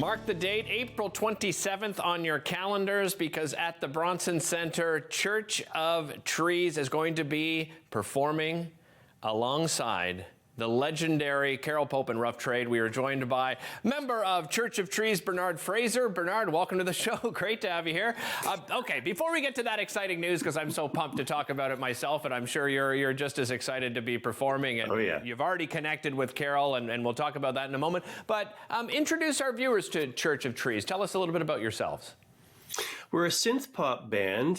Mark the date, April 27th on your calendars, because at the Bronson Centre, Church of Trees is going to be performing alongside the legendary Carol Pope and Rough Trade. We are joined by member of Church of Trees, Bernard Frazer. Bernard, welcome to the show. Great to have you here. Okay, before we get to that exciting news, because I'm so pumped to talk about it myself, and I'm sure you're just as excited to be performing. And you've already connected with Carol, and we'll talk about that in a moment. But introduce our viewers to Church of Trees. Tell us a little bit about yourselves. We're a synthpop band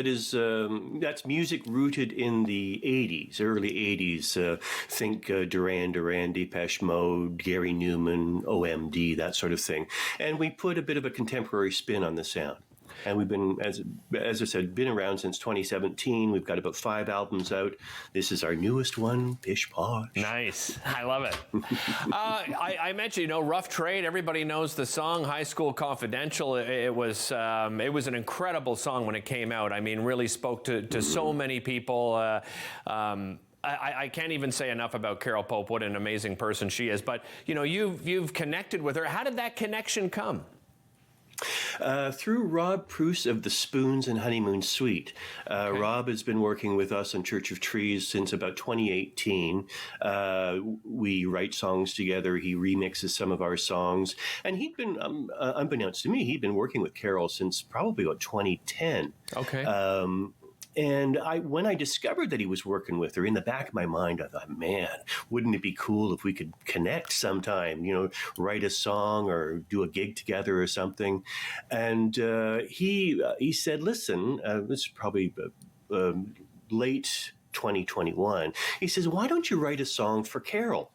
that's music rooted in the 80s, early 80s. Think Duran Duran, Depeche Mode, Gary Newman, OMD, that sort of thing. And we put a bit of a contemporary spin on the sound. And we've been, as I said, been around since 2017. We've got about 5 albums out. This is our newest one, Pish Posh. Nice. I love it. I mentioned, Rough Trade. Everybody knows the song High School Confidential. It was an incredible song when it came out. I mean, really spoke to so many people. I can't even say enough about Carol Pope, what an amazing person she is. But, you've connected with her. How did that connection come? Through Rob Pruce of the Spoons and Honeymoon Suite. Okay. Rob has been working with us on Church of Trees since about 2018. We write songs together. He remixes some of our songs. And he'd been, unbeknownst to me, he'd been working with Carol since probably about 2010. Okay. And when I discovered that he was working with her, in the back of my mind, I thought, man, wouldn't it be cool if we could connect sometime, write a song or do a gig together or something. And he said, listen, this is probably late 2021. He says, why don't you write a song for Carol?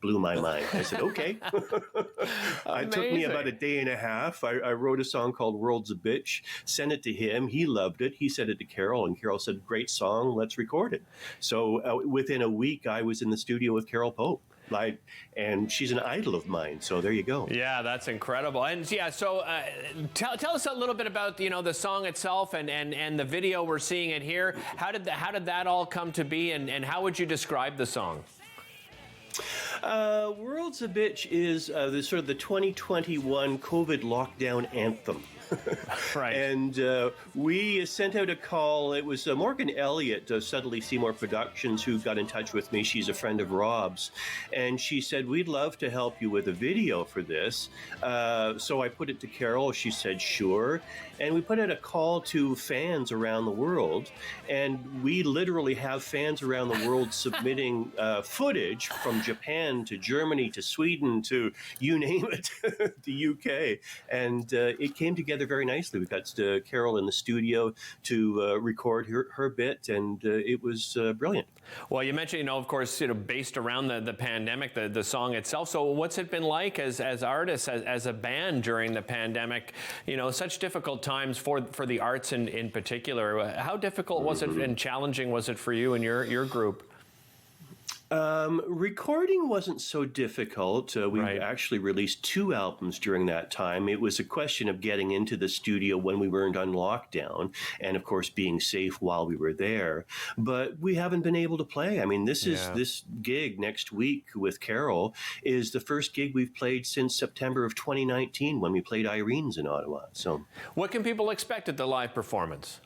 Blew my mind. I said, okay. It took me about a day and a half. I wrote a song called World's a Bitch, sent it to him. He loved it. He sent it to Carol, and Carol said, great song, let's record it. So within a week, I was in the studio with Carol Pope. And she's an idol of mine, so there you go. Yeah, that's incredible. And yeah, so tell us a little bit about the song itself and the video. We're seeing it here. How did that all come to be, and how would you describe the song? World's a Bitch is the sort of the 2021 COVID lockdown anthem. Right. And we sent out a call. It was Morgan Elliott of Suddenly Seymour Productions who got in touch with me. She's a friend of Rob's. And she said, we'd love to help you with a video for this. So I put it to Carol. She said, sure. And we put out a call to fans around the world. And we literally have fans around the world submitting footage from Japan to Germany to Sweden to you name it, the UK. And it came together very nicely. We got Carol in the studio to record her bit, and it was brilliant. Well, you mentioned, of course, based around the pandemic, the song itself. So what's it been like as artists, as a band during the pandemic? Such difficult times for the arts in particular. How difficult was it and challenging was it for you and your group? Recording wasn't so difficult. We actually released 2 albums during that time. It was a question of getting into the studio when we weren't on lockdown and, of course, being safe while we were there. But we haven't been able to play. I mean, this gig next week with Carol is the first gig we've played since September of 2019 when we played Irene's in Ottawa. So, what can people expect at the live performance?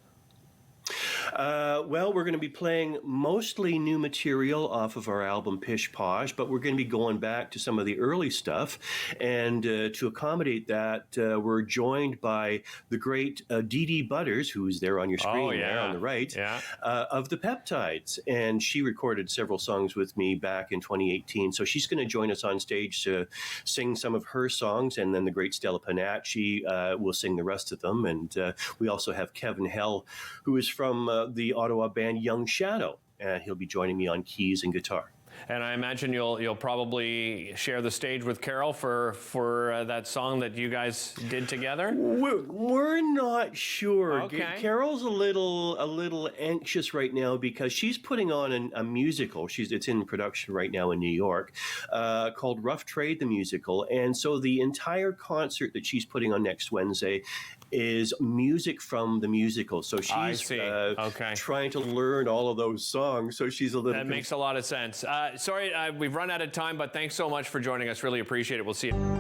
Well, we're going to be playing mostly new material off of our album Pish Posh, but we're going to be going back to some of the early stuff. And to accommodate that, we're joined by the great Dee Dee Butters, who's there on your screen there on the right, of the Peptides. And she recorded several songs with me back in 2018. So she's going to join us on stage to sing some of her songs. And then the great Stella Panacci will sing the rest of them. And we also have Kevin Hell, who is from the Ottawa band Young Shadow, and he'll be joining me on keys and guitar. And I imagine you'll probably share the stage with Carol for that song that you guys did together. We're not sure. Okay. Carol's a little anxious right now because she's putting on a musical. It's in production right now in New York, called Rough Trade the Musical, and so the entire concert that she's putting on next Wednesday is music from the musical. So she's trying to learn all of those songs. So she's a little. That makes a lot of sense. Sorry, we've run out of time, but thanks so much for joining us. Really appreciate it. We'll see you.